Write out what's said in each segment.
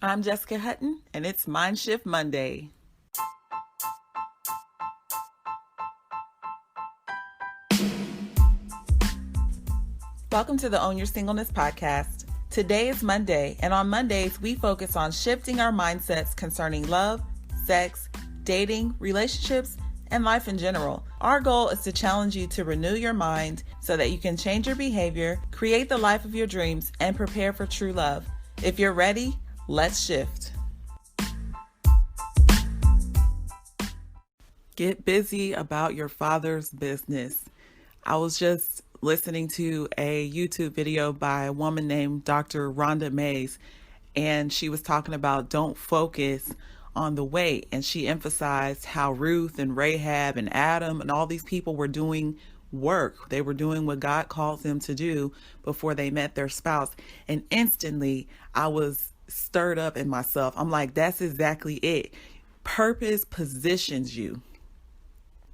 I'm Jessica Hutton, and it's Mind Shift Monday. Welcome to the Own Your Singleness podcast. Today is Monday, and on Mondays, we focus on shifting our mindsets concerning love, sex, dating, relationships, and life in general. Our goal is to challenge you to renew your mind so that you can change your behavior, create the life of your dreams, and prepare for true love. If you're ready, let's shift. Get busy about your Father's business. I was just listening to a YouTube video by a woman named Dr. Rhonda Mays, and she was talking about don't focus on the weight, and she emphasized how Ruth and Rahab and Adam and all these people were doing work. They were doing what God calls them to do before they met their spouse. And instantly I was stirred up in myself. I'm like, that's exactly it. Purpose positions you.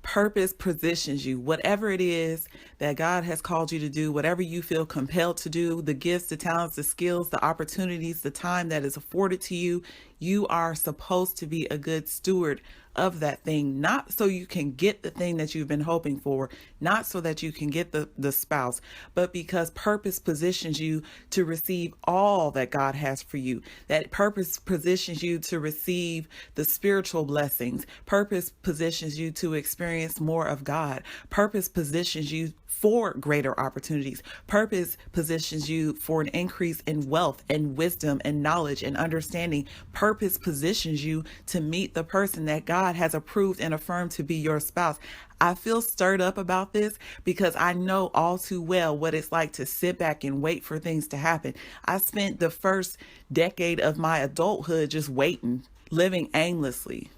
Purpose positions you. Whatever it is that God has called you to do, whatever you feel compelled to do, the gifts, the talents, the skills, the opportunities, the time that is afforded to you, you are supposed to be a good steward of that thing, not so you can get the thing that you've been hoping for, not so that you can get the spouse, but because purpose positions you to receive all that God has for you. That purpose positions you to receive the spiritual blessings. Purpose positions you to experience more of God. Purpose positions you for greater opportunities. Purpose positions you for an increase in wealth and wisdom and knowledge and understanding. Purpose positions you to meet the person that God has approved and affirmed to be your spouse. I feel stirred up about this because I know all too well what it's like to sit back and wait for things to happen. I spent the first decade of my adulthood just waiting, living aimlessly,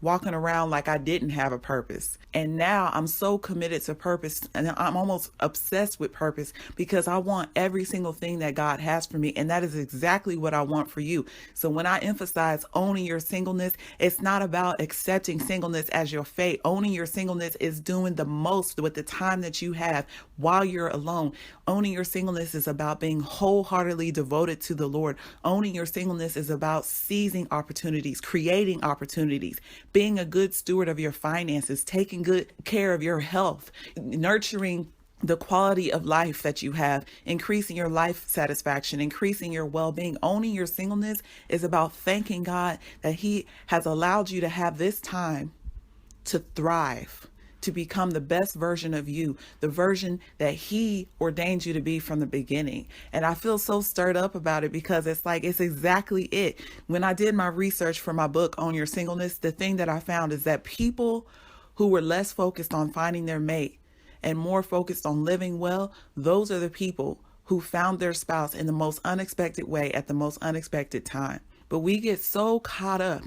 walking around like I didn't have a purpose. And now I'm so committed to purpose, and I'm almost obsessed with purpose because I want every single thing that God has for me. And that is exactly what I want for you. So when I emphasize owning your singleness, it's not about accepting singleness as your fate. Owning your singleness is doing the most with the time that you have while you're alone. Owning your singleness is about being wholeheartedly devoted to the Lord. Owning your singleness is about seizing opportunities, creating opportunities, being a good steward of your finances, taking good care of your health, nurturing the quality of life that you have, increasing your life satisfaction, increasing your well-being. Owning your singleness is about thanking God that He has allowed you to have this time to thrive, to become the best version of you, the version that He ordained you to be from the beginning. And I feel so stirred up about it because it's like, it's exactly it. When I did my research for my book, Own Your Singleness, the thing that I found is that people who were less focused on finding their mate and more focused on living well, those are the people who found their spouse in the most unexpected way at the most unexpected time. But we get so caught up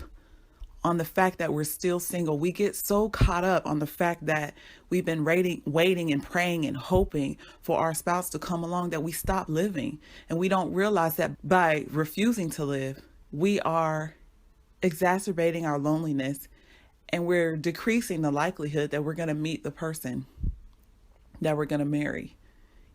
on the fact that we're still single. We get so caught up on the fact that we've been waiting and praying and hoping for our spouse to come along that we stop living. And we don't realize that by refusing to live, we are exacerbating our loneliness, and we're decreasing the likelihood that we're going to meet the person that we're going to marry.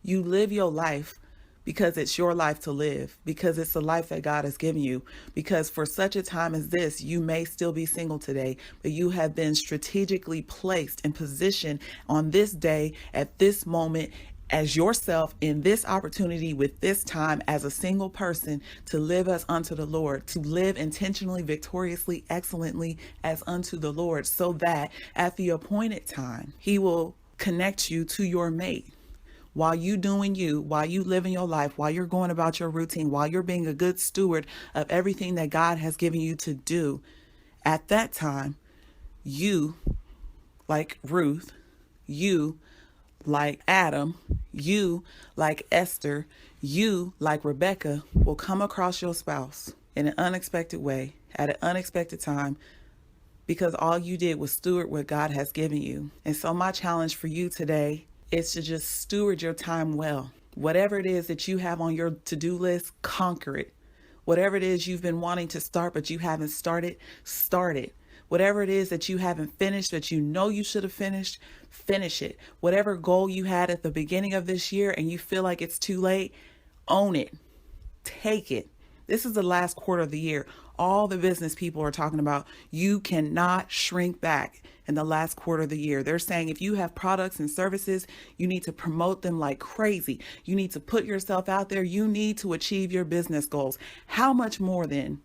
You live your life because it's your life to live, because it's the life that God has given you, because for such a time as this, you may still be single today, but you have been strategically placed in position on this day, at this moment, as yourself in this opportunity with this time as a single person to live as unto the Lord, to live intentionally, victoriously, excellently as unto the Lord, so that at the appointed time, He will connect you to your mate. While you doing you, while you living your life, while you're going about your routine, while you're being a good steward of everything that God has given you to do, at that time, you, like Ruth, you, like Adam, you, like Esther, you, like Rebecca, will come across your spouse in an unexpected way, at an unexpected time, because all you did was steward what God has given you. And so my challenge for you today is to just steward your time well. Whatever it is that you have on your to-do list, conquer it. Whatever it is you've been wanting to start but you haven't started, start it. Whatever it is that you haven't finished but you know you should have finished, finish it. Whatever goal you had at the beginning of this year and you feel like it's too late, own it. Take it. This is the last quarter of the year. All the business people are talking about you cannot shrink back in the last quarter of the year. They're saying if you have products and services, you need to promote them like crazy. You need to put yourself out there. You need to achieve your business goals. How much more than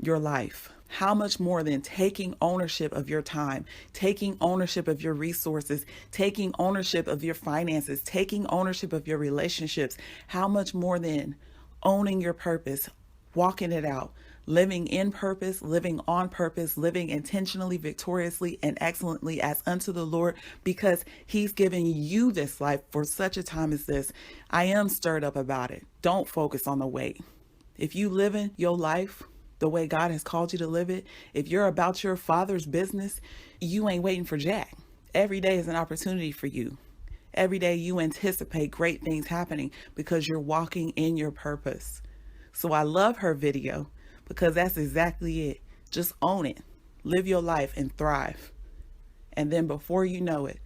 your life? How much more than taking ownership of your time, taking ownership of your resources, taking ownership of your finances, taking ownership of your relationships? How much more than owning your purpose, walking it out, living in purpose, living on purpose, living intentionally, victoriously, and excellently as unto the Lord, because He's given you this life for such a time as this. I am stirred up about it. Don't focus on the wait. If you live in your life the way God has called you to live it, if you're about your Father's business, you ain't waiting for Jack. Every day is an opportunity for you. Every day you anticipate great things happening because you're walking in your purpose. So I love her video because that's exactly it. Just own it. Live your life and thrive. And then before you know it,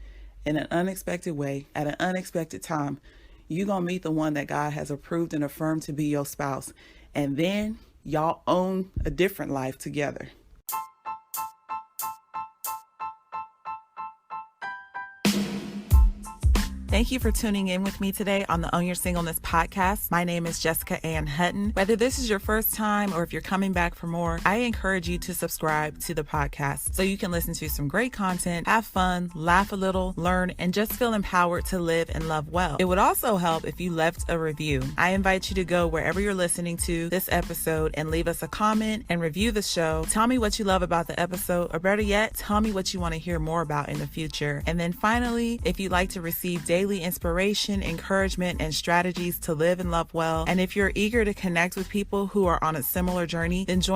in an unexpected way, at an unexpected time, you're going to meet the one that God has approved and affirmed to be your spouse. And then y'all own a different life together. Thank you for tuning in with me today on the Own Your Singleness podcast. My name is Jessica Ann Hutton. Whether this is your first time or if you're coming back for more, I encourage you to subscribe to the podcast so you can listen to some great content, have fun, laugh a little, learn, and just feel empowered to live and love well. It would also help if you left a review. I invite you to go wherever you're listening to this episode and leave us a comment and review the show. Tell me what you love about the episode, or better yet, tell me what you want to hear more about in the future. And then finally, if you'd like to receive daily inspiration, encouragement, and strategies to live and love well, and if you're eager to connect with people who are on a similar journey, then join